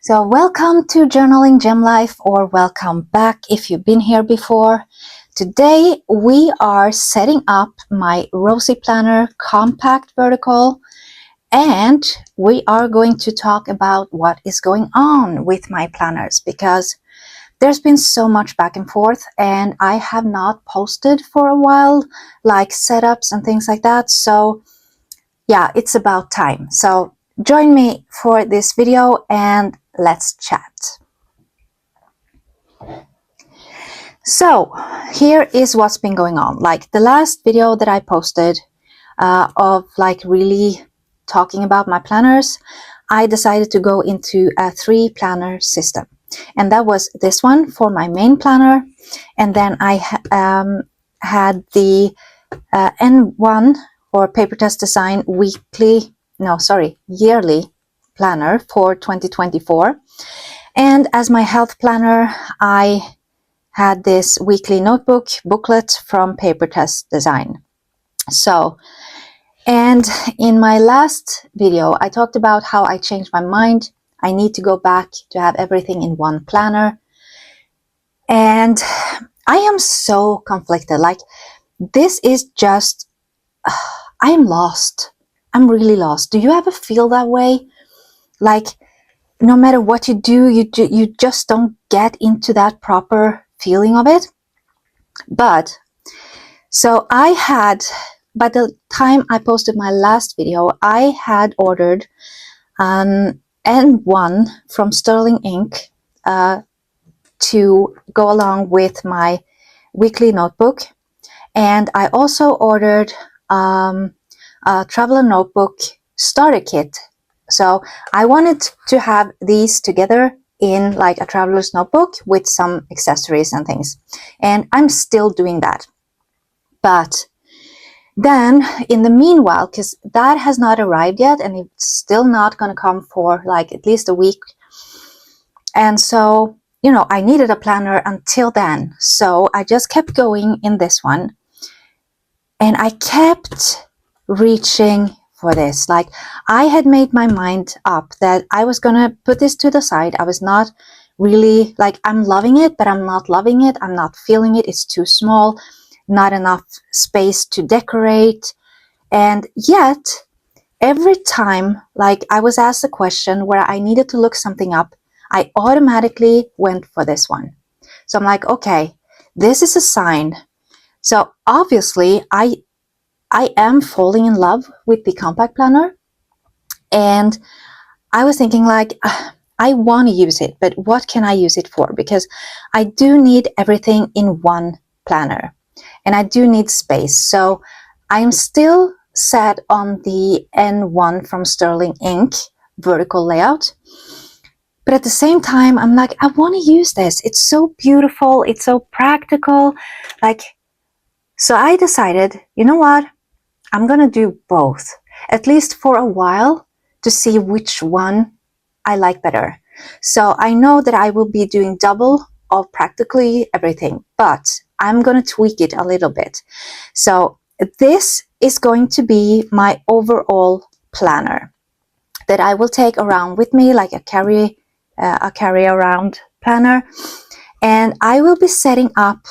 So welcome to Journaling Gem Life, or welcome back if you've been here before. Today we are setting up my Rosey Planner Compact Vertical, and we are going to talk about what is going on with my planners, because there's been so much back and forth and I have not posted for a while, like setups and things like that. So yeah, it's about time. So join me for this video and let's chat. So here is what's been going on. Like the last video that I posted of like really talking about my planners, I decided to go into a 3-planner system. And that was this one for my main planner. And then I had the N1 or Paper Test Design yearly planner for 2024. And as my health planner, I had this weekly notebook booklet from Paper Test Design. So, and in my last video, I talked about how I changed my mind. I need to go back to have everything in one planner. And I am so conflicted. Like, this is just, I'm lost. I'm really lost. Do you ever feel that way? Like, no matter what you do, you just don't get into that proper feeling of it. But so I had, by the time I posted my last video, I had ordered an N1 from Sterling Ink to go along with my weekly notebook. And I also ordered a traveler notebook starter kit. So I wanted to have these together in like a traveler's notebook with some accessories and things. And I'm still doing that. But then in the meanwhile, because that has not arrived yet and it's still not going to come for like at least a week. And so, you know, I needed a planner until then. So I just kept going in this one. And I kept reaching for this. Like, I had made my mind up that I was going to put this to the side. I was not really, like, I'm loving it, but I'm not loving it. I'm not feeling it. It's too small, not enough space to decorate. And yet, every time, like, I was asked a question where I needed to look something up, I automatically went for this one. So I'm like, okay, this is a sign. So obviously, I am falling in love with the compact planner, and I was thinking like, I want to use it, but what can I use it for? Because I do need everything in one planner, and I do need space. So I'm still set on the N1 from Sterling Ink vertical layout. But at the same time, I'm like, I want to use this. It's so beautiful. It's so practical. Like, so I decided, you know what? I'm going to do both, at least for a while, to see which one I like better. So I know that I will be doing double of practically everything, but I'm going to tweak it a little bit. So this is going to be my overall planner that I will take around with me, like a carry around planner. And I will be setting up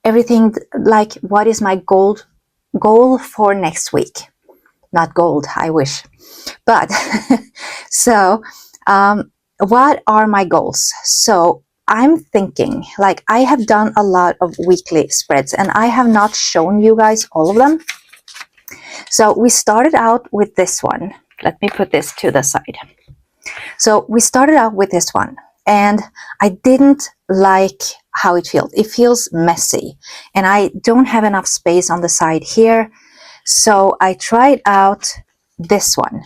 everything, like what is my goal for next week. Not gold, I wish. But so what are my goals? So I'm thinking, like, I have done a lot of weekly spreads and I have not shown you guys all of them. So we started out with this one. Let me put this to the side. So we started out with this one, and I didn't like how it feels. It feels messy, and I don't have enough space on the side here. So I tried out this one.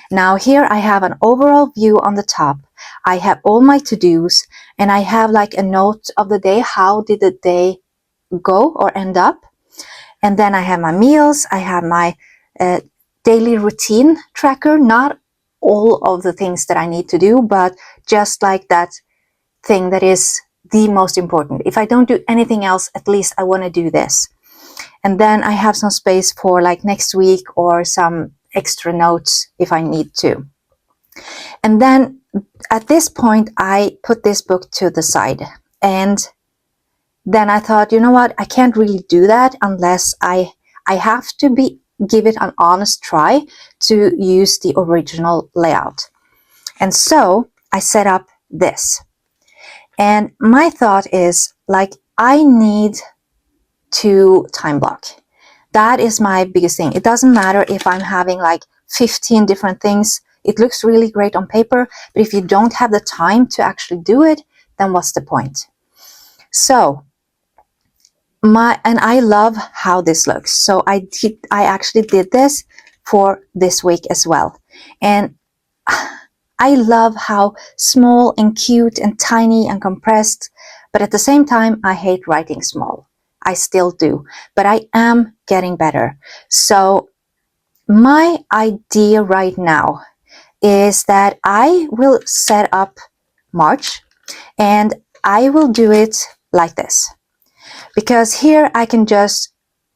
Now here I have an overall view on the top. I have all my to-dos, and I have like a note of the day. How did the day go or end up? And then I have my meals. I have my daily routine tracker. Not all of the things that I need to do, but just like that thing that is the most important. If I don't do anything else, at least I want to do this. And then I have some space for like next week or some extra notes if I need to. And then at this point, I put this book to the side. And then I thought, you know what, I can't really do that unless I have to give it an honest try to use the original layout. And so I set up this. And my thought is, like, I need to time block. That is my biggest thing. It doesn't matter if I'm having like 15 different things. It looks really great on paper, but if you don't have the time to actually do it, then what's the point? So and I love how this looks. So I actually did this for this week as well. And I love how small and cute and tiny and compressed, but at the same time, I hate writing small. I still do, but I am getting better. So my idea right now is that I will set up March and I will do it like this. Because here I can just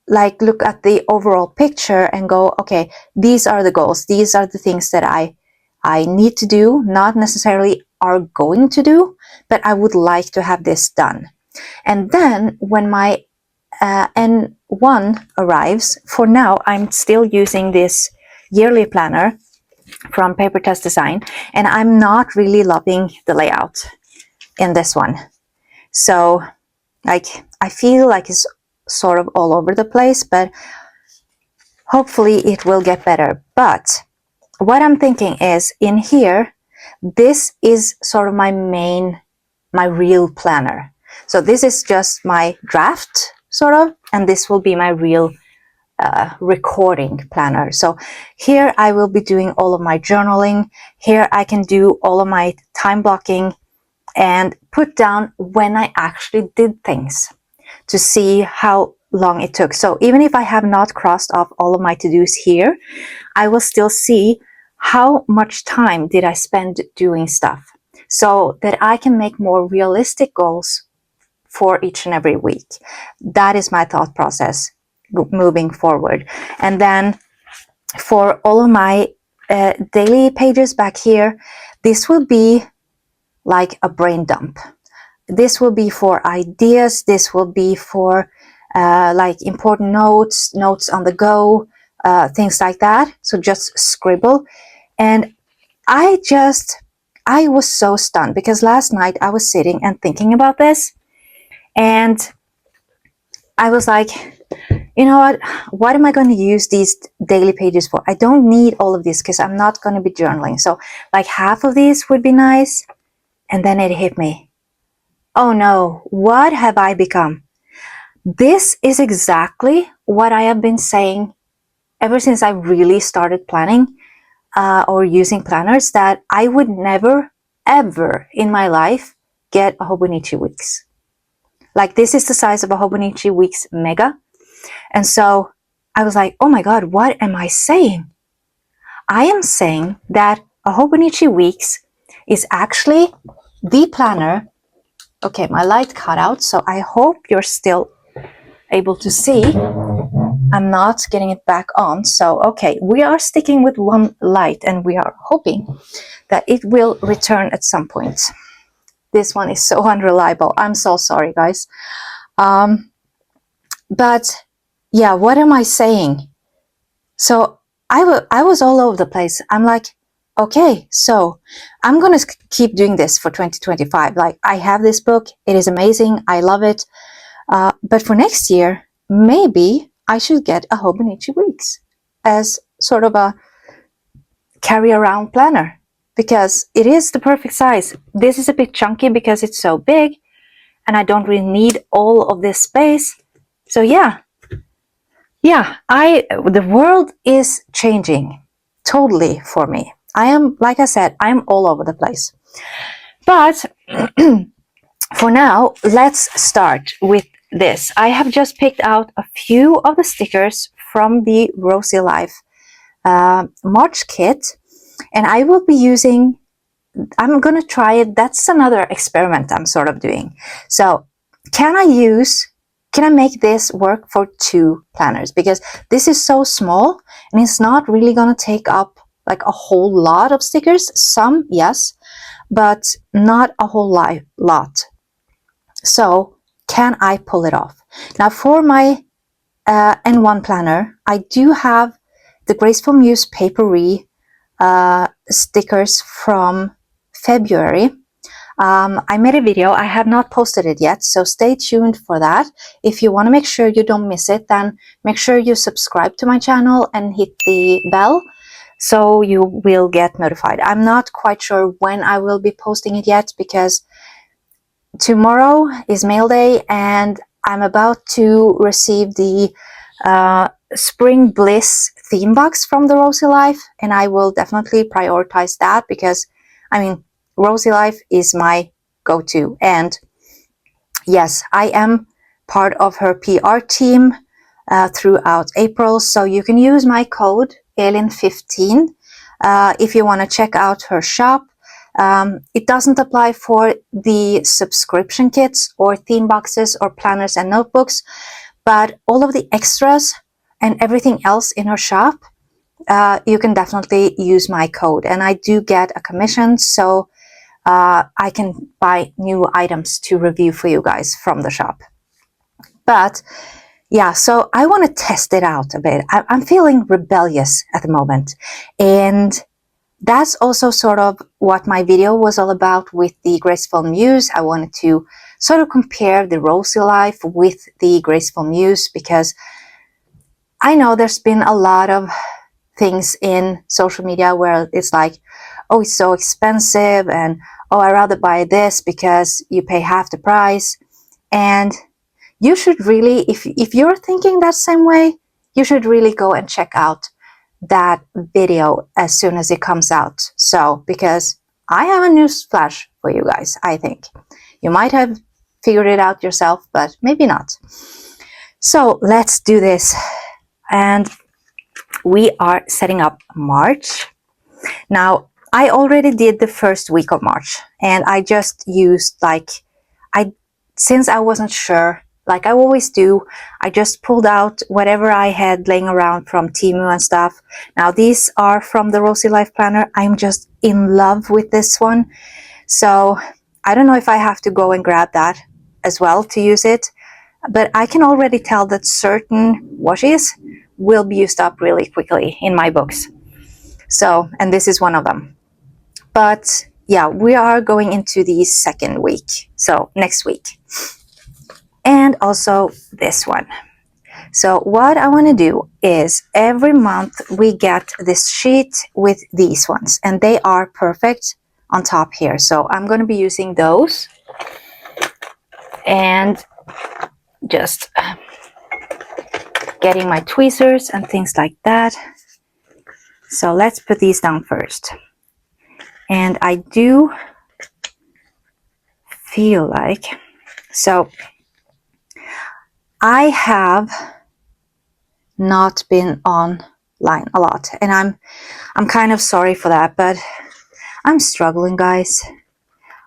like look at the overall picture and go, okay, these are the goals. These are the things that I need to do, not necessarily are going to do, but I would like to have this done. And then when my N1 arrives, for now, I'm still using this yearly planner from Paper Test Design, and I'm not really loving the layout in this one. So like, I feel like it's sort of all over the place, but hopefully it will get better. But what I'm thinking is, in here, this is sort of my real planner. So this is just my draft, sort of, and this will be my real recording planner. So here I will be doing all of my journaling. Here I can do all of my time blocking and put down when I actually did things to see how long it took. So even if I have not crossed off all of my to-dos here, I will still see how much time did I spend doing stuff, so that I can make more realistic goals for each and every week. That is my thought process moving forward. And then for all of my daily pages back here, this will be like a brain dump. This will be for ideas. This will be for like important notes on the go, things like that. So just scribble. And I was so stunned because last night I was sitting and thinking about this, and I was like, you know what am I going to use these daily pages for? I don't need all of this because I'm not going to be journaling. So like half of these would be nice. And then it hit me. Oh no, what have I become? This is exactly what I have been saying ever since I really started planning or using planners, that I would never, ever in my life get a Hobonichi Weeks. Like, this is the size of a Hobonichi Weeks Mega. And so I was like, oh my God, what am I saying? I am saying that a Hobonichi Weeks is actually the planner. Okay, my light cut out, so I hope you're still able to see. I'm not getting it back on. So, okay, we are sticking with one light and we are hoping that it will return at some point. This one is so unreliable. I'm so sorry, guys. But yeah, what am I saying? So I was all over the place. I'm like, okay, so I'm going to keep doing this for 2025. Like, I have this book. It is amazing. I love it. But for next year, maybe I should get a Hobonichi Weeks as sort of a carry around planner, because it is the perfect size. This is a bit chunky because it's so big and I don't really need all of this space. So yeah, the world is changing totally for me. I am, like I said, I'm all over the place. But for now, let's start with this. I have just picked out a few of the stickers from the Rosey Life March kit, and I will be using, I'm going to try it. That's another experiment I'm sort of doing. So can I make this work for 2 planners? Because this is so small and it's not really going to take up like a whole lot of stickers. Some, yes, but not a whole lot. So can I pull it off? Now for my N1 planner, I do have the Graceful Muse Papery stickers from February. I made a video. I have not posted it yet, so stay tuned for that. If you want to make sure you don't miss it, then make sure you subscribe to my channel and hit the bell so you will get notified. I'm not quite sure when I will be posting it yet because tomorrow is mail day and I'm about to receive the Spring Bliss theme box from the Rosey Life, and I will definitely prioritize that because, I mean, Rosey Life is my go-to. And yes, I am part of her PR team throughout April, so you can use my code ELIN15 if you want to check out her shop. It doesn't apply for the subscription kits or theme boxes or planners and notebooks, but all of the extras and everything else in her shop, you can definitely use my code. And I do get a commission, so I can buy new items to review for you guys from the shop. But yeah, so I want to test it out a bit. I'm feeling rebellious at the moment. And that's also sort of what my video was all about with the Graceful Muse. I wanted to sort of compare the Rosey Life with the Graceful Muse because I know there's been a lot of things in social media where it's like, oh, it's so expensive, and oh, I'd rather buy this because you pay half the price. And you should really, if you're thinking that same way, you should really go and check out that video as soon as it comes out. So, because I have a news flash for you guys, I think. You might have figured it out yourself, but maybe not. So let's do this. And we are setting up March. Now, I already did the first week of March, and I just used since I wasn't sure, like I always do, I just pulled out whatever I had laying around from Temu and stuff. Now, these are from the Rosey Life Planner. I'm just in love with this one. So I don't know if I have to go and grab that as well to use it, but I can already tell that certain washes will be used up really quickly in my books. So, and this is one of them. But yeah, we are going into the second week, so next week. And also this one. So what I want to do is every month we get this sheet with these ones, and they are perfect on top here. So I'm going to be using those and just getting my tweezers and things like that. So let's put these down first. And I do feel like, so I have not been online a lot, and I'm kind of sorry for that, but I'm struggling, guys.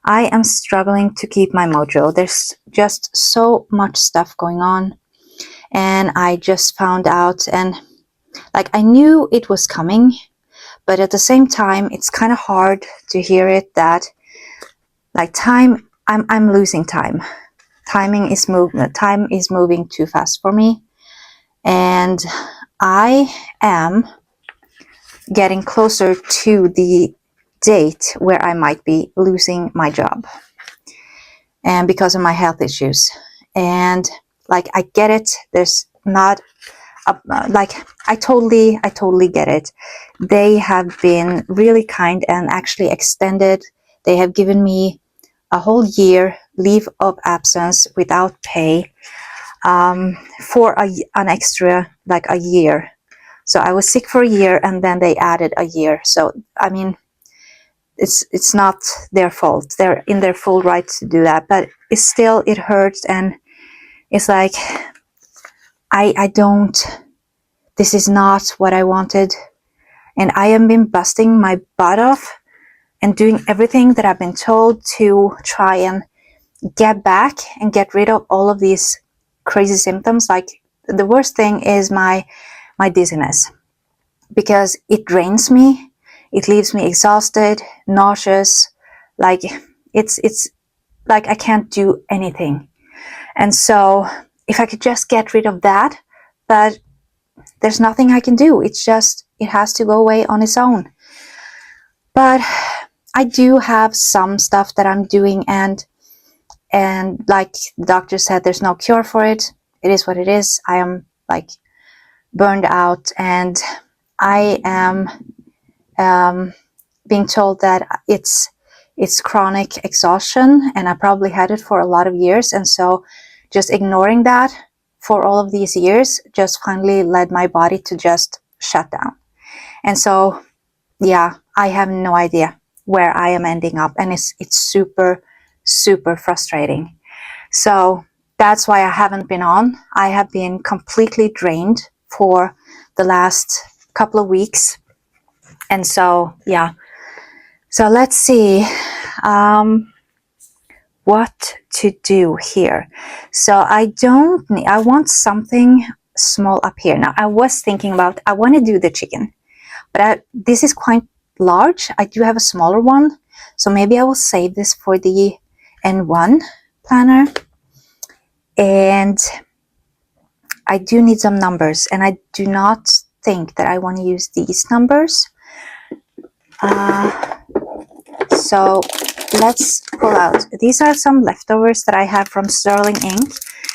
I am struggling to keep my mojo. There's just so much stuff going on, and I just found out, and like I knew it was coming, but at the same time it's kind of hard to hear it that like I'm losing time. Time is moving too fast for me, and I am getting closer to the date where I might be losing my job, and because of my health issues. And like I get it, there's not like I totally get it. They have been really kind and actually extended. They have given me a whole year leave of absence without pay for an extra like a year. So I was sick for a year, and then they added a year. So I mean, it's not their fault. They're in their full right to do that, but it's still, it hurts, and it's like I don't. This is not what I wanted, and I have been busting my butt off and doing everything that I've been told to try and get back and get rid of all of these crazy symptoms. Like the worst thing is my dizziness, because it drains me. It leaves me exhausted, nauseous, like it's like I can't do anything. And so if I could just get rid of that, but there's nothing I can do. It's just, it has to go away on its own. But I do have some stuff that I'm doing, and like the doctor said, there's no cure for it. It is what it is. I am like burned out, and I am being told that it's chronic exhaustion, and I probably had it for a lot of years. And so just ignoring that for all of these years just finally led my body to just shut down. And so, yeah, I have no idea where I am ending up, and it's super, super frustrating. So that's why I haven't been on. I have been completely drained for the last couple of weeks. And so, yeah. So let's see what to do here. So I want something small up here. Now I was thinking about, I want to do the chicken, but this is quite large. I do have a smaller one. So maybe I will save this for the N1 planner. And I do need some numbers, and I do not think that I want to use these numbers. So let's pull out. These are some leftovers that I have from Sterling ink,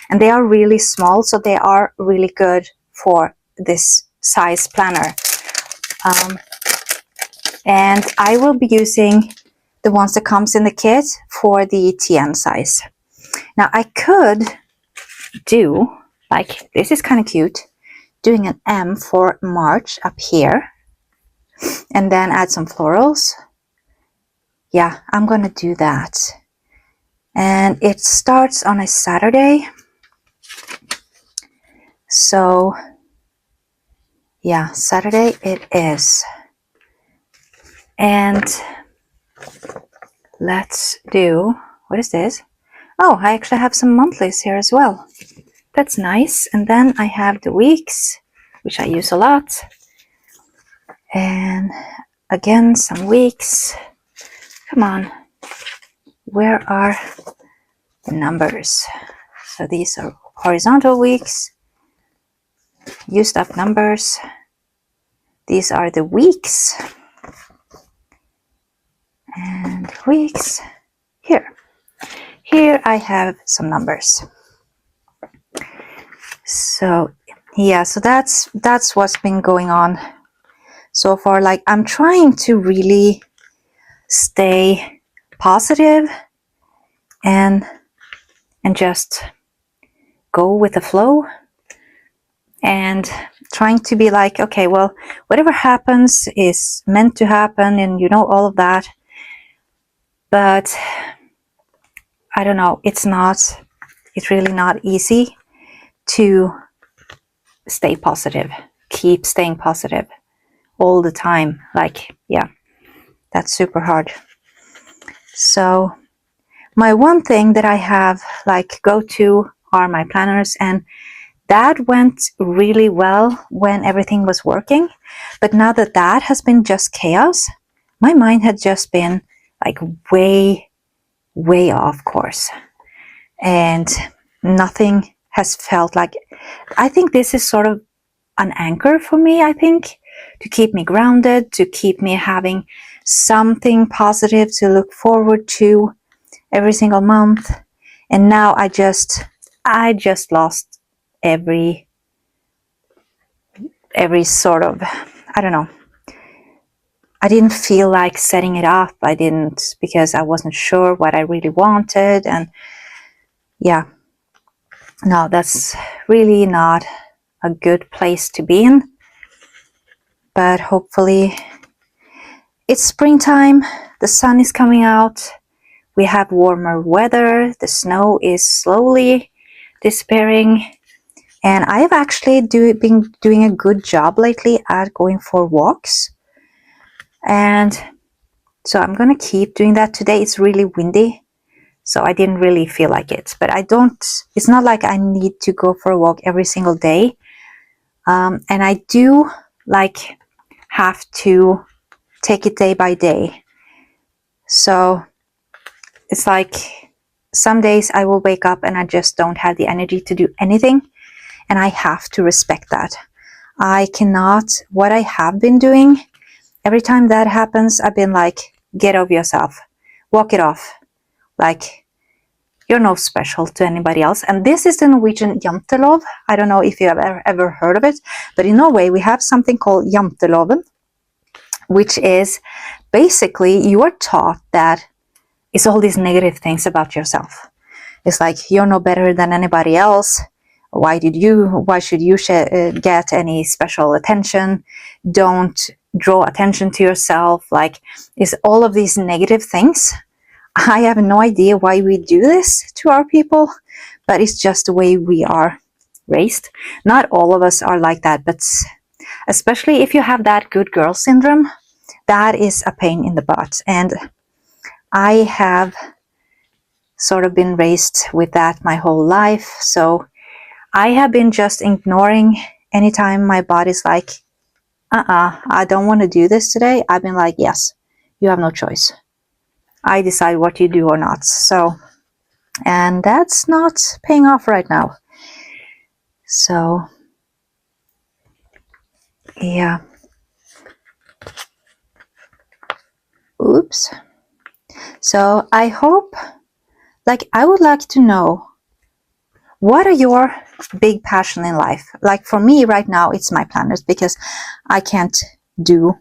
and they are really small, so they are really good for this size planner. And I will be using the ones that comes in the kit for the TN size. Now I could do, like, this is kind of cute, doing an M for March up here, and then add some florals. Yeah, I'm gonna do that. And it starts on a Saturday. So yeah, Saturday it is. And let's do, what is this? Oh, I actually have some monthlies here as well. That's nice. And then I have the weeks, which I use a lot. And again, some weeks. Come on. Where are the numbers? So these are horizontal weeks, used up numbers. These are the weeks. And weeks. Here I have some numbers. So yeah, so that's what's been going on so far. Like, I'm trying to really stay positive and just go with the flow, and trying to be like, okay, well, whatever happens is meant to happen, and you know, all of that. But I don't know, it's really not easy to stay positive, keep staying positive all the time. Like, yeah, that's super hard. So my one thing that I have like go to are my planners, and that went really well when everything was working. But now that that has been just chaos, my mind had just been like way off course, and nothing has felt like, I think this is sort of an anchor for me, I think, to keep me grounded, to keep me having something positive to look forward to every single month. And now I just lost every sort of, I don't know, I didn't feel like setting it up. I didn't, because I wasn't sure what I really wanted. And yeah, no, that's really not a good place to be in. But hopefully, it's springtime, the sun is coming out, we have warmer weather, the snow is slowly disappearing, and I've actually been doing a good job lately at going for walks. And so I'm gonna keep doing that. Today it's really windy, so I didn't really feel like it. But it's not like I need to go for a walk every single day. And I do like have to take it day by day. So it's like some days I will wake up and I just don't have the energy to do anything, and I have to respect that. I cannot, what I have been doing, every time that happens, I've been like, get over yourself, walk it off. Like, you're no special to anybody else. And this is the Norwegian jantelov. I don't know if you have ever heard of it, but in Norway we have something called janteloven, which is basically you are taught that it's all these negative things about yourself. It's like, you're no better than anybody else. Why should you get any special attention? Don't draw attention to yourself. Like, it's all of these negative things. I have no idea why we do this to our people, but it's just the way we are raised. Not all of us are like that, but especially if you have that good girl syndrome, that is a pain in the butt. And I have sort of been raised with that my whole life. So I have been just ignoring anytime my body's like, I don't want to do this today. I've been like, yes, you have no choice. I decide what you do or not. So, and that's not paying off right now. So, yeah. Oops. So I hope, like, I would like to know, what are your big passion in life? Like for me right now, it's my planners, because I can't do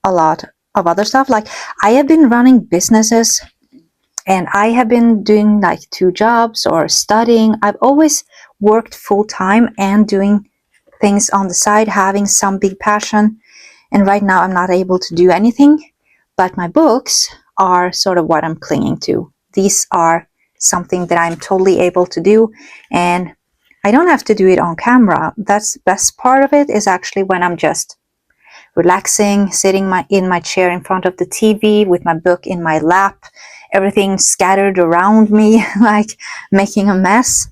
a lot of other stuff. Like, I have been running businesses and I have been doing like 2 jobs or studying. I've always worked full time and doing things on the side, having some big passion. And right now I'm not able to do anything, but my books are sort of what I'm clinging to. These are something that I'm totally able to do, and I don't have to do it on camera. That's the best part of it, is actually when I'm just relaxing, sitting in my chair in front of the TV with my book in my lap, everything scattered around me, like making a mess.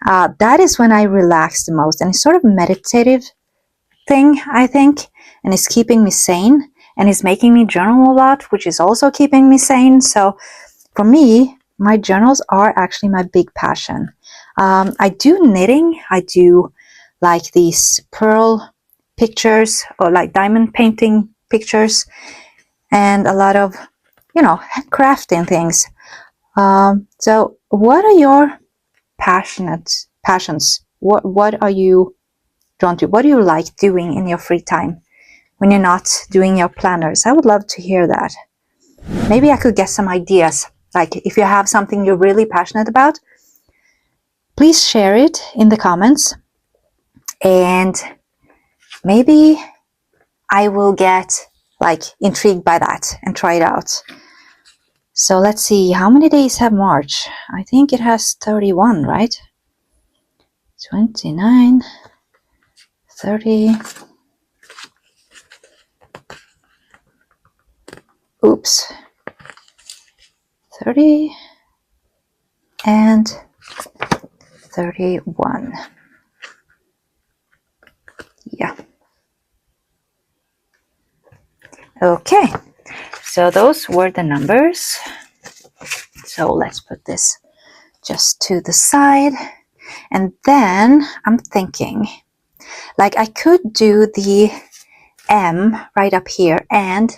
That is when I relax the most, and it's sort of meditative thing, I think, and it's keeping me sane, and it's making me journal a lot, which is also keeping me sane. So for me, my journals are actually my big passion. I do knitting. I do like these pearl pictures or like diamond painting pictures, and a lot of, crafting things. So what are your passions? What are you drawn to? What do you like doing in your free time when you're not doing your planners? I would love to hear that. Maybe I could get some ideas. Like, if you have something you're really passionate about, please share it in the comments, and maybe I will get like intrigued by that and try it out. So let's see, how many days have March? I think it has 31, right? 29, 30. Oops. 30 and 31. Yeah. Okay, so those were the numbers. So let's put this just to the side. And then I'm thinking, like, I could do the M right up here, and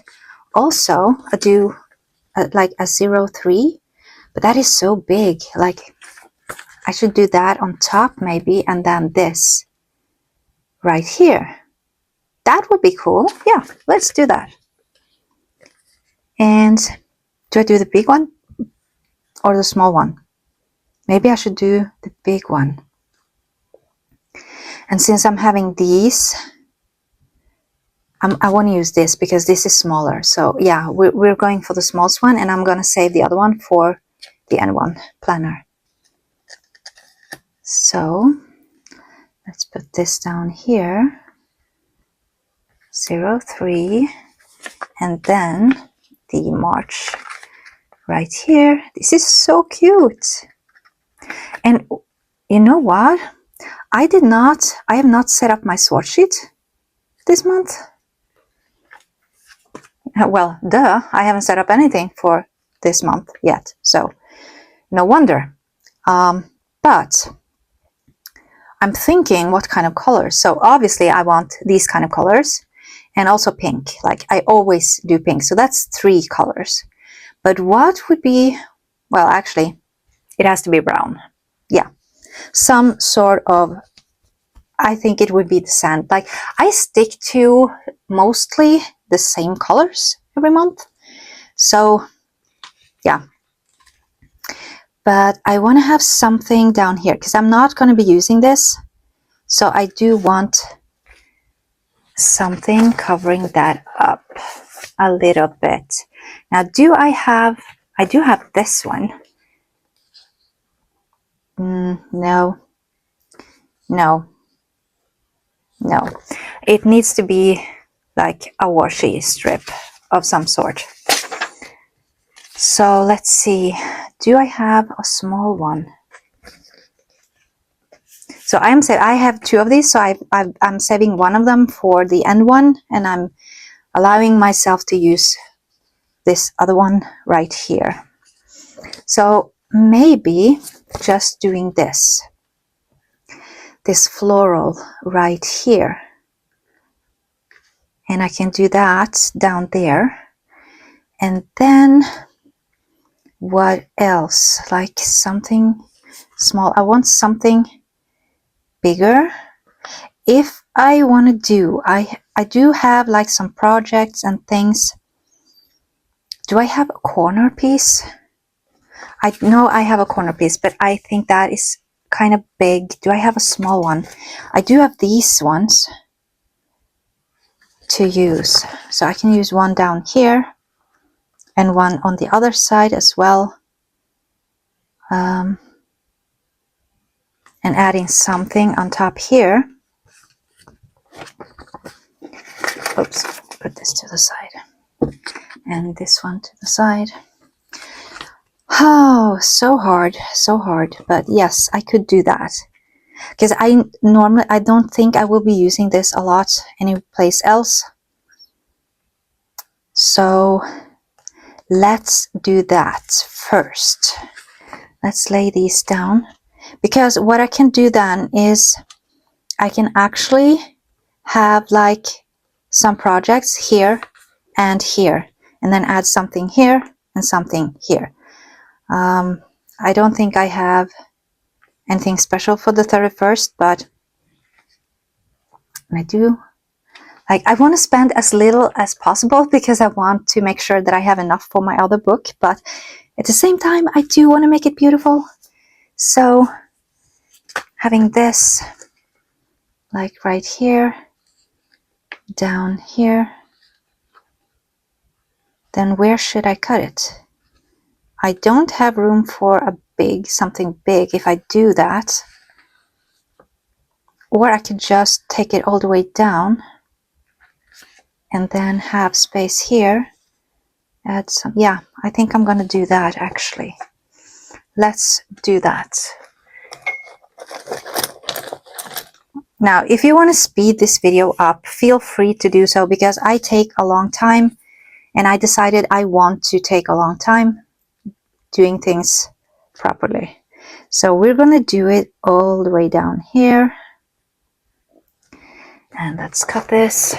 also do like a 03, but that is so big. Like, I should do that on top maybe, and then this right here. That would be cool. Yeah, let's do that. And do I do the big one or the small one? Maybe I should do the big one. And since I'm having these, I want to use this because this is smaller. So yeah, we're going for the smallest one, and I'm going to save the other one for the N1 planner. So let's put this down here, 03, and then the March right here. This is so cute. And you know what? I have not set up my swatch sheet this month. Well, duh, I haven't set up anything for this month yet, so no wonder. But I'm thinking what kind of colors. So obviously I want these kind of colors and also pink. Like I always do pink. So that's 3 colors. But what would be, well, actually, it has to be brown. Yeah, some sort of, I think it would be the sand. Like I stick to mostly the same colors every month. So yeah, but I want to have something down here because I'm not going to be using this. So I do want something covering that up a little bit. Now, I do have this one. No, no, no. It needs to be like a washi strip of some sort. So let's see. Do I have a small one? So I have 2 of these, so I'm saving one of them for the end one, and I'm allowing myself to use this other one right here. So maybe just doing this floral right here, and I can do that down there. And then what else? Like something small. I want something bigger. If I want to do, I do have like some projects and things. Do I have a corner piece? I know I have a corner piece, but I think that is kind of big. Do I have a small one? I do have these ones to use. So I can use one down here and one on the other side as well. And adding something on top here. Oops, put this to the side. And this one to the side. Oh, so hard, so hard. But yes, I could do that. Because I don't think I will be using this a lot anyplace else. So let's do that first. Let's lay these down. Because what I can do then is I can actually have like some projects here and here, and then add something here and something here. I don't think I have anything special for the 31st, but I do. Like, I want to spend as little as possible because I want to make sure that I have enough for my other book, but at the same time, I do want to make it beautiful. So having this like right here, down here, then where should I cut it? I don't have room for something big if I do that. Or I could just take it all the way down and then have space here. Add some, yeah, I think I'm gonna do that actually. Let's do that. Now, if you want to speed this video up, feel free to do so because I take a long time and I decided I want to take a long time doing things properly. So we're going to do it all the way down here. And let's cut this.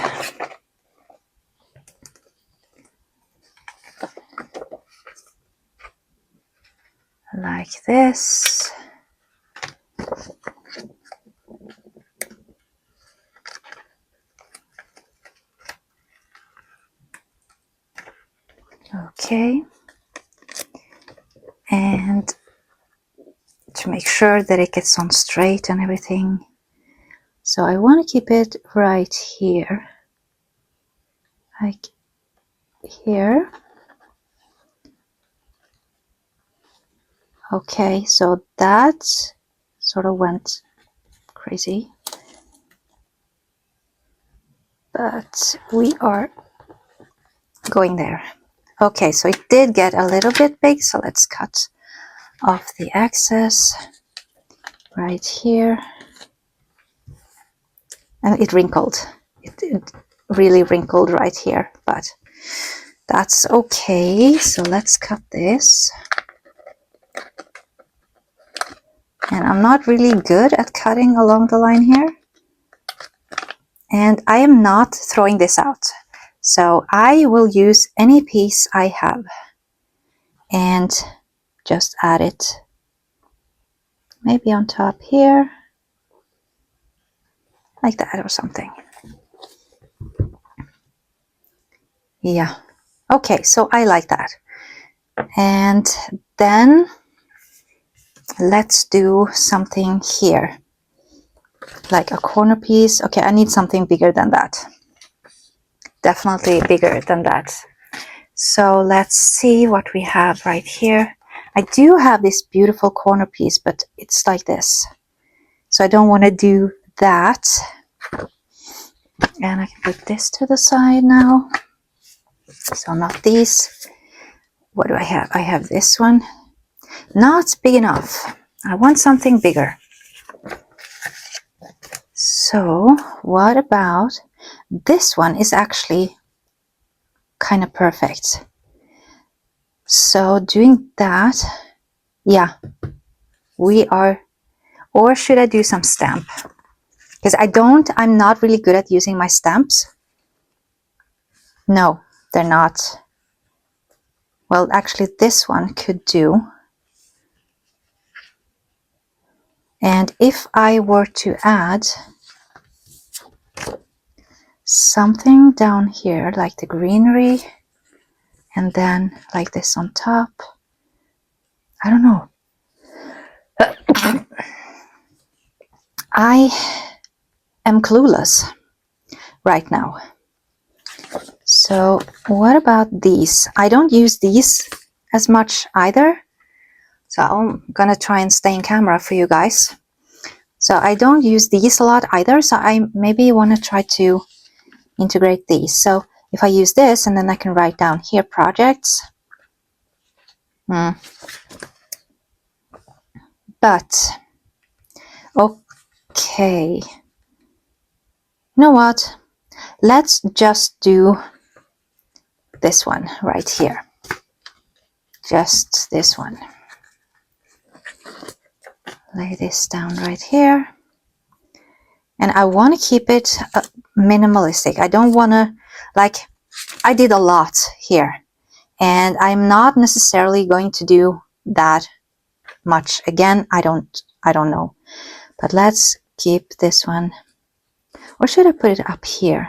Like this. Okay. And to make sure that it gets on straight and everything. So I want to keep it right here. Like here. Okay, so that sort of went crazy. But we are going there. Okay, so it did get a little bit big, so let's cut off the excess right here. And it wrinkled. It really wrinkled right here, but That's okay. So let's cut this. And I'm not really good at cutting along the line here. And I am not throwing this out. So I will use any piece I have and just add it maybe on top here, like that or something. Yeah. Okay, so I like that. And then let's do something here, like a corner piece. Okay, I need something bigger than that. Definitely bigger than that. So let's see what we have right here. I do have this beautiful corner piece, but it's like this. So I don't want to do that. And I can put this to the side now. So not these. What do I have? I have this one. Not big enough. I want something bigger. So what about this one is actually kind of perfect. So doing that, yeah, we are, or should I do some stamp? Because I'm not really good at using my stamps. No, they're not. Well, actually this one could do. And if I were to add something down here, like the greenery, and then like this on top, I don't know. I am clueless right now. So what about these? I don't use these as much either. So I'm gonna try and stay in camera for you guys. So I don't use these a lot either. So I maybe want to try to integrate these. So if I use this and then I can write down here projects. But okay. You know what? Let's just do this one right here. Just this one. Lay this down right here. And I want to keep it minimalistic. I don't want to, like, I did a lot here. And I'm not necessarily going to do that much again. I don't know. But let's keep this one. Or should I put it up here?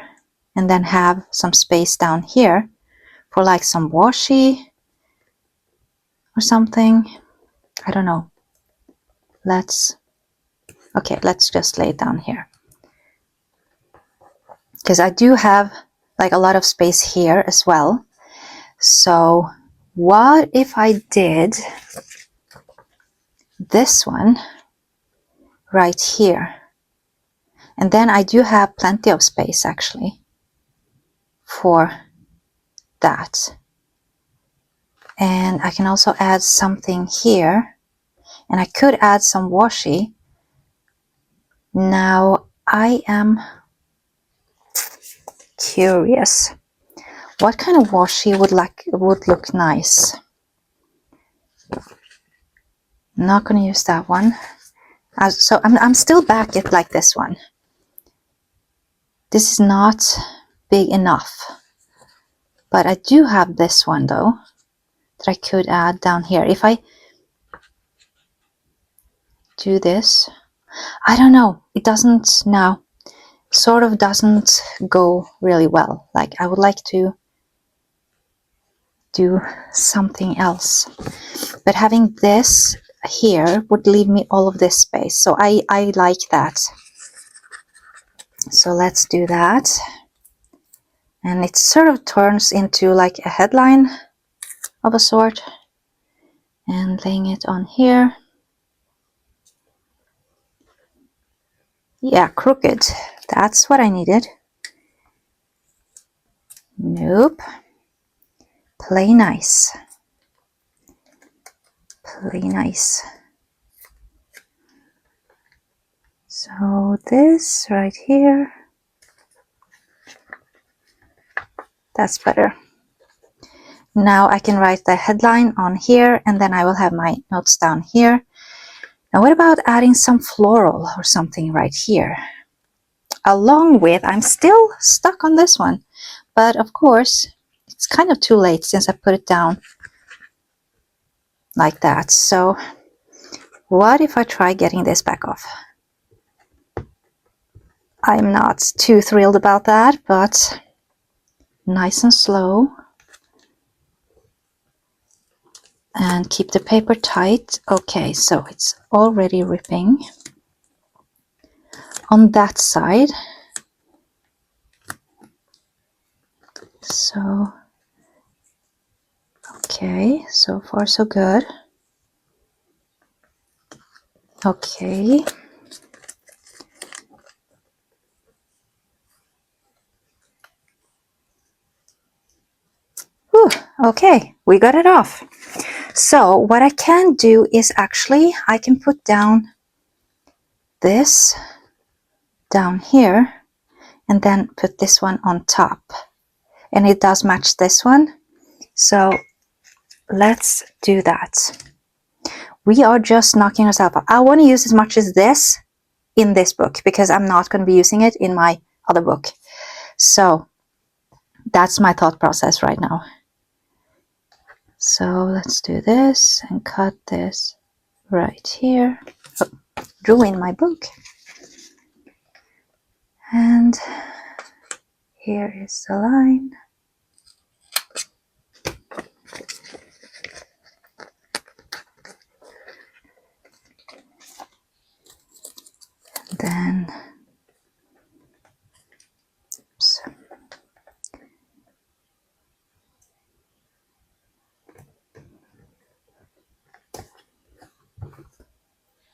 And then have some space down here for like some washi or something. I don't know. Let's just lay it down here. Because I do have like a lot of space here as well. So what if I did this one right here? And then I do have plenty of space actually for that. And I can also add something here. And I could add some washi. Now I am curious. What kind of washi would look nice? I'm not going to use that one. So I'm still back at like this one. This is not big enough. But I do have this one though that I could add down here. If I do this, I don't know. It doesn't now. Sort of doesn't go really well. Like I would like to do something else. But having this here would leave me all of this space. So I like that. So let's do that. And it sort of turns into like a headline of a sort. And laying it on here. Yeah, crooked. That's what I needed. Nope. Play nice. Play nice. So this right here. That's better. Now I can write the headline on here, and then I will have my notes down here. Now what about adding some floral or something right here? Along with, I'm still stuck on this one, but of course it's kind of too late since I put it down like that. So what if I try getting this back off? I'm not too thrilled about that, but nice and slow. And keep the paper tight. Okay, so it's already ripping on that side. So, okay, so far so good. Okay. Whew, okay, we got it off. So what I can do is actually, I can put down this down here and then put this one on top. And it does match this one. So let's do that. We are just knocking ourselves out. I want to use as much as this in this book because I'm not going to be using it in my other book. So that's my thought process right now. So let's do this and cut this right here. Oh, drew in my book. And here is the line. Then, oops.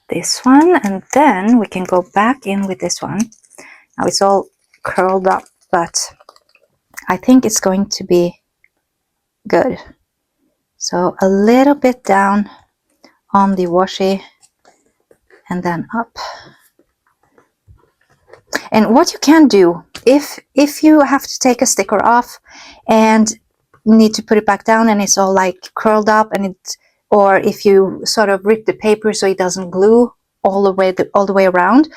This one, and then we can go back in with this one. Now it's all curled up, but I think it's going to be good. So a little bit down on the washi and then up. And what you can do, if you have to take a sticker off and need to put it back down and it's all like curled up, and it, or if you sort of rip the paper so it doesn't glue all the way around,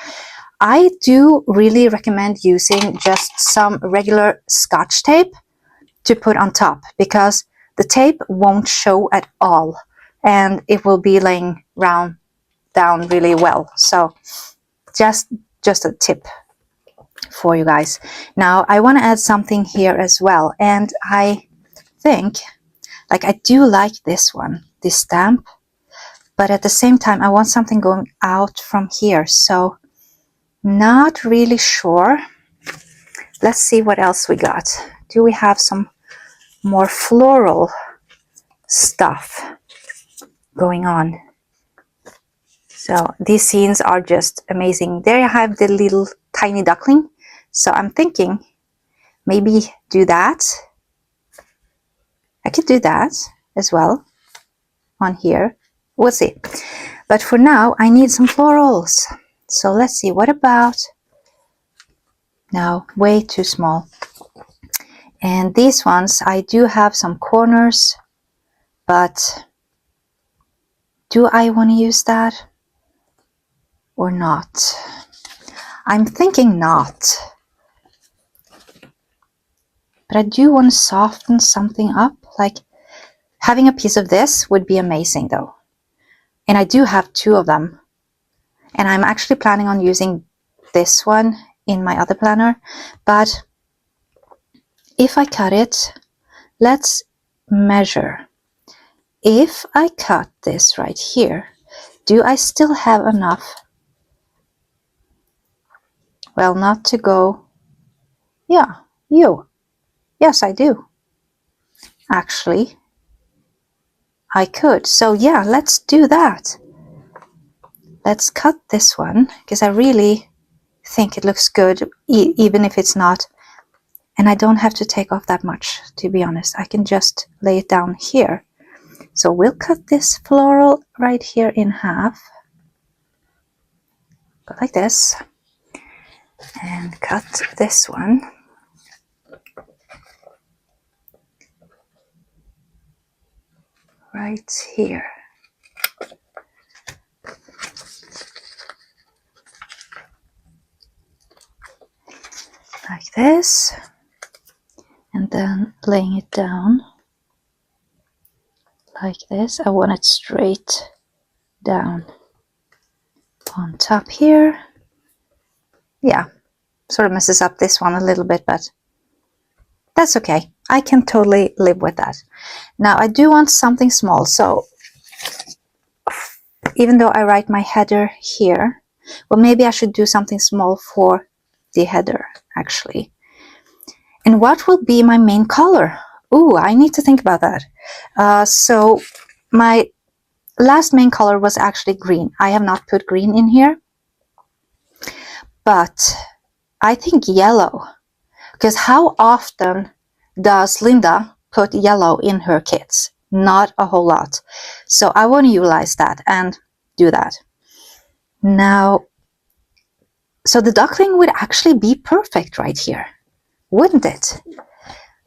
I do really recommend using just some regular Scotch tape to put on top, because the tape won't show at all and it will be laying down really well. So just a tip for you guys. Now I want to add something here as well, and I think, like, I do like this one, this stamp, but at the same time I want something going out from here, so not really sure. Let's see what else we got. Do we have some more floral stuff going on? So these scenes are just amazing. There you have the little tiny duckling, so I'm thinking maybe do that. I could do that as well on here. We'll see. But for now, I need some florals. So let's see, what about, no, way too small. And these ones, I do have some corners, but do I want to use that or not? I'm thinking not. But I do want to soften something up, like having a piece of this would be amazing though. And I do have two of them. And I'm actually planning on using this one in my other planner. But if I cut it, let's measure. If I cut this right here, do I still have enough? Well, not to go, yeah, yes, I do. Actually, I could. So yeah, let's do that. Let's cut this one, because I really think it looks good, even if it's not. And I don't have to take off that much, to be honest. I can just lay it down here. So we'll cut this floral right here in half. Go like this. And cut this one. right here. Like this. And then laying it down like this. I want it straight down on top here. Yeah, sort of messes up this one a little bit, but that's okay. I can totally live with that. Now I do want something small, so even though I write my header here, well, maybe I should do something small for the header actually. And what will be my main color? Ooh, I need to think about that. So my last main color was actually green. I have not put green in here, but I think yellow, because how often does Linda put yellow in her kits? Not a whole lot. So I want to utilize that and do that. Now, so the duckling would actually be perfect right here, wouldn't it?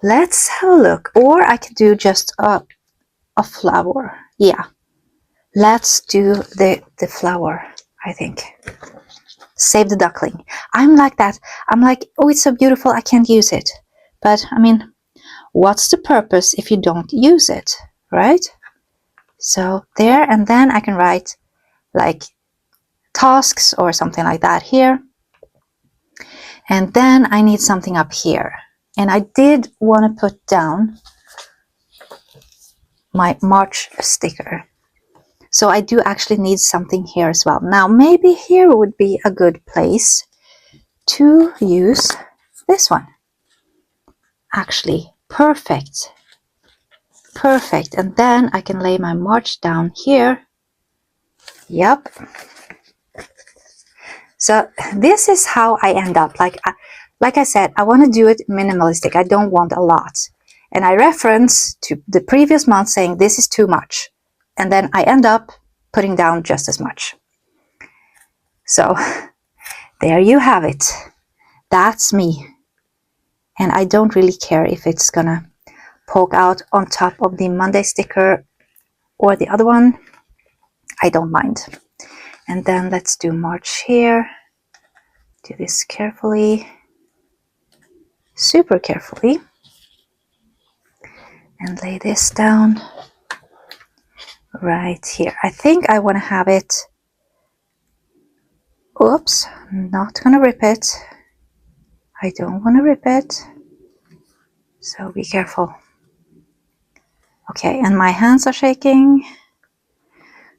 Let's have a look. Or I could do just a flower. Yeah, let's do the flower, I think. Save the duckling. I'm like that. I'm like, oh, it's so beautiful, I can't use it. But I mean, what's the purpose if you don't use it, right? So there, and then I can write like tasks or something like that here. And then I need something up here. And I did want to put down my March sticker. So I do actually need something here as well. Now maybe here would be a good place to use this one. Actually, perfect. Perfect. And then I can lay my March down here. Yep. So this is how I end up. Like I said, I want to do it minimalistic. I don't want a lot. And I reference to the previous month saying this is too much. And then I end up putting down just as much. So there you have it. That's me. And I don't really care if it's gonna poke out on top of the Monday sticker or the other one. I don't mind. And then let's do March here. Do this carefully, super carefully, and lay this down right here. I think I want to have it, oops, I'm not gonna rip it. I don't want to rip it, so be careful. Okay, and my hands are shaking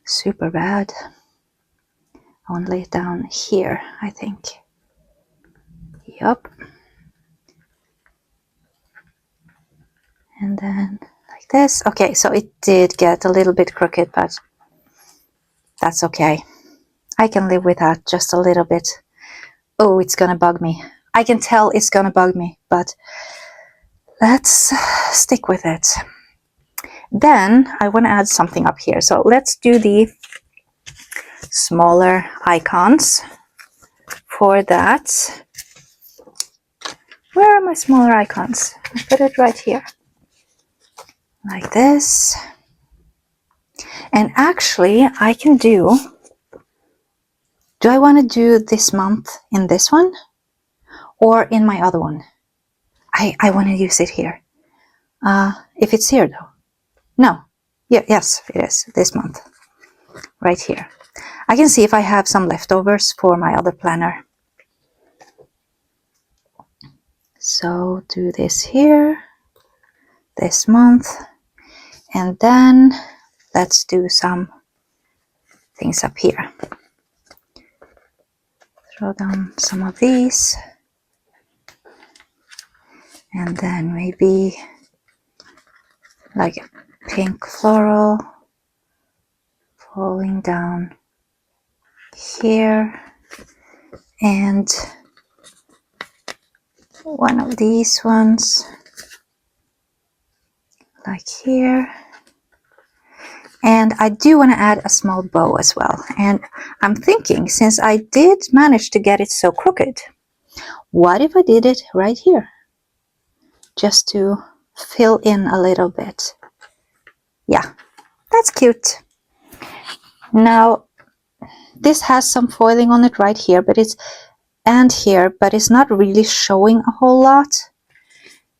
super bad. I want to lay it down here, I think. Yup. And then like this. Okay, so it did get a little bit crooked, but that's okay. I can live with that just a little bit. Oh, it's gonna bug me. I can tell it's gonna bug me, but let's stick with it. Then I want to add something up here. So let's do the smaller icons. For that, where are my smaller icons? I put it right here. Like this. And actually, I can do I want to do this month in this one or in my other one? I want to use it here. If it's here though. No. Yeah, yes, it is this month. Right here. I can see if I have some leftovers for my other planner. So do this here, this month, and then let's do some things up here. Throw down some of these, and then maybe like pink floral falling down here, and one of these ones like here. And I do want to add a small bow as well. And I'm thinking, since I did manage to get it so crooked, what if I did it right here? Just to fill in a little bit. Yeah, That's cute. Now, this has some foiling on it right here, but it's and here, but it's not really showing a whole lot.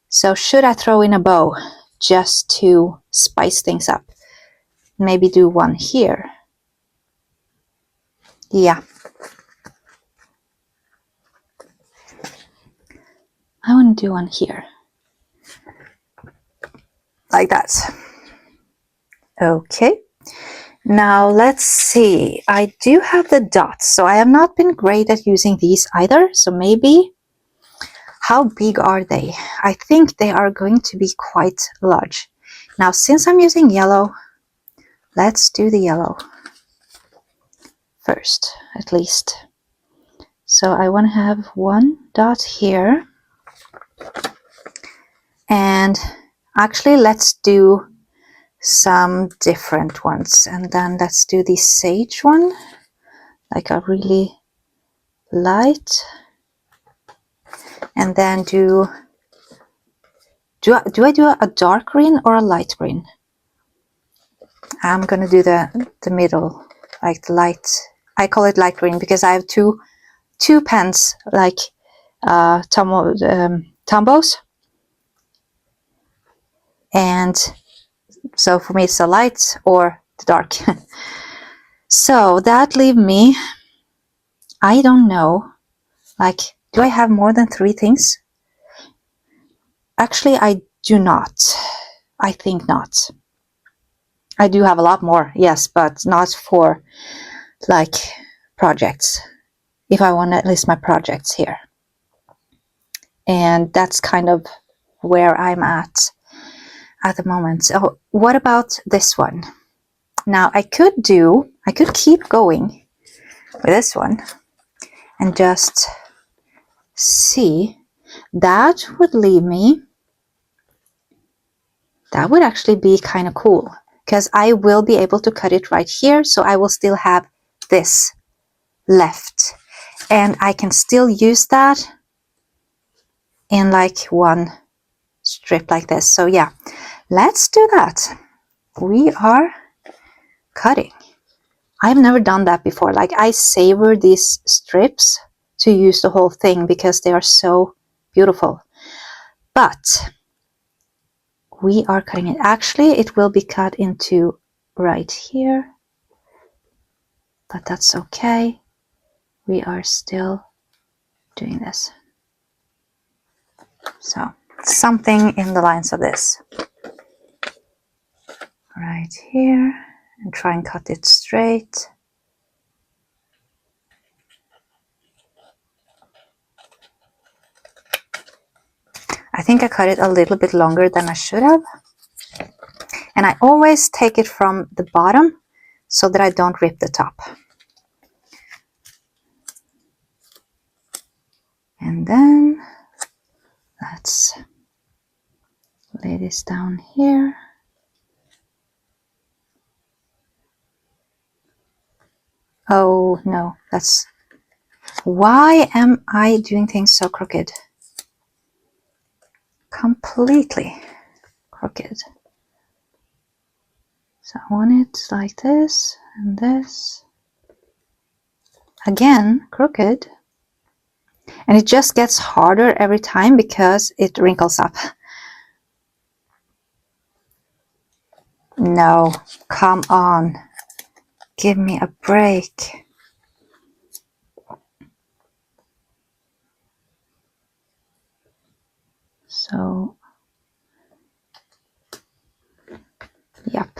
So should I throw in a bow just to spice things up? Maybe do one here. Yeah. I want to do one here. Like that. Okay. Now let's see. I do have the dots, so I have not been great at using these either. So maybe, how big are they? I think they are going to be quite large. Now, since I'm using yellow, let's do the yellow first, at least. So I want to have one dot here. And actually, let's do some different ones. And then let's do the sage one, like a really light. And then do I do a dark green or a light green? I'm gonna do the middle, like the light. I call it light green because I have two pens, like Tombos, and so for me it's the light or the dark. So that leave me, I don't know, like, do I have more than 3 things? Actually, I do not. I think not. I do have a lot more, yes, but not for like projects. If I want to list my projects here. And that's kind of where I'm at the moment. So what about this one? Now I could keep going with this one and just see. That would leave me, that would actually be kind of cool because I will be able to cut it right here, so I will still have this left and I can still use that in like one strip like this. So yeah, let's do that. We are cutting. I've never done that before. Like, I savor these strips to use the whole thing because they are so beautiful. But we are cutting it. Actually, it will be cut into right here, but that's okay. We are still doing this. So something in the lines of this. Right here, and try and cut it straight. I think I cut it a little bit longer than I should have. And I always take it from the bottom so that I don't rip the top. And then let's lay this down here. Oh no, that's, why am I doing things so crooked? Completely crooked. So I want it like this and this. Again, crooked. And it just gets harder every time because it wrinkles up. No, come on. Give me a break. So, yep.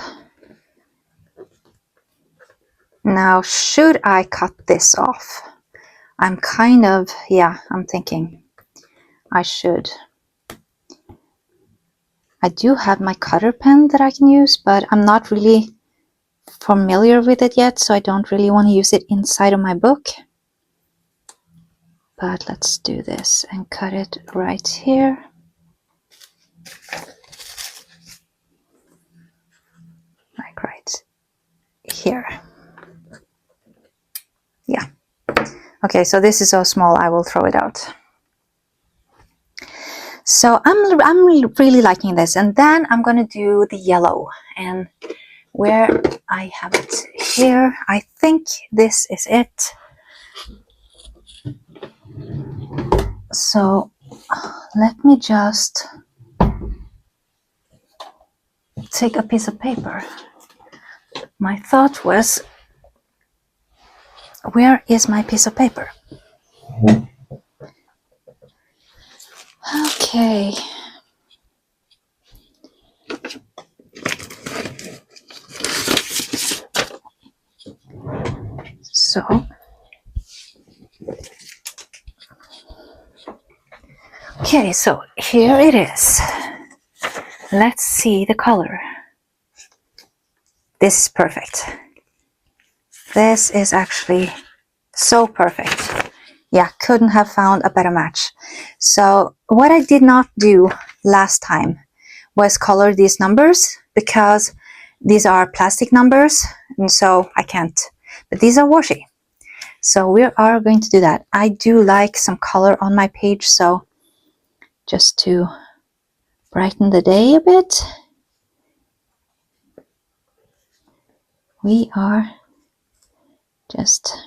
Now, should I cut this off? I'm kind of, yeah, I'm thinking I should. I do have my cutter pen that I can use, but I'm not really familiar with it yet, so I don't really want to use it inside of my book. But let's do this and cut it right here. Like right here. Yeah. Okay, so this is so small, I will throw it out. So I'm really liking this, and then I'm gonna do the yellow. And where I have it here. I think this is it. So let me just take a piece of paper. My thought was, where is my piece of paper? Okay. So okay, so here it is. Let's see the color. This is perfect. This is actually so perfect. Yeah, couldn't have found a better match. So what I did not do last time was color these numbers, because these are plastic numbers, and so I can't. But these are washi. So we are going to do that. I do like some color on my page, so just to brighten the day a bit, we are just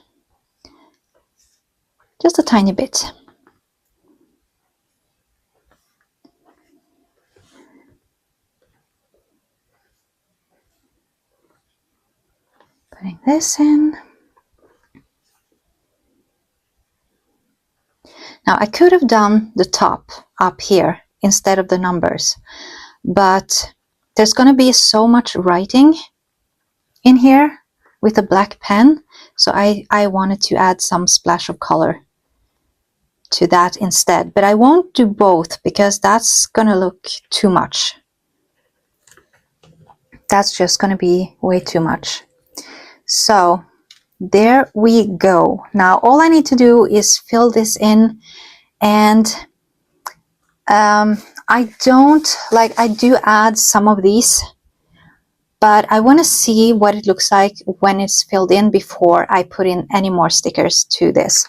a tiny bit. Putting this in. Now I could have done the top up here instead of the numbers, but there's going to be so much writing in here with a black pen, so I wanted to add some splash of color to that instead. But I won't do both because that's going to look too much. That's just going to be way too much. So there we go. Now all I need to do is fill this in, and I do add some of these, but I want to see what it looks like when it's filled in before I put in any more stickers to this.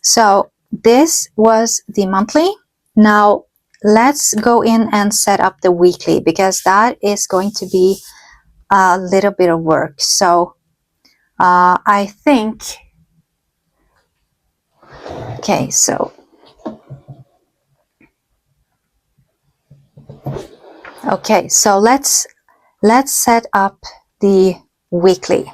So this was the monthly. Now let's go in and set up the weekly, because that is going to be a little bit of work. So I think, okay, so let's set up the weekly.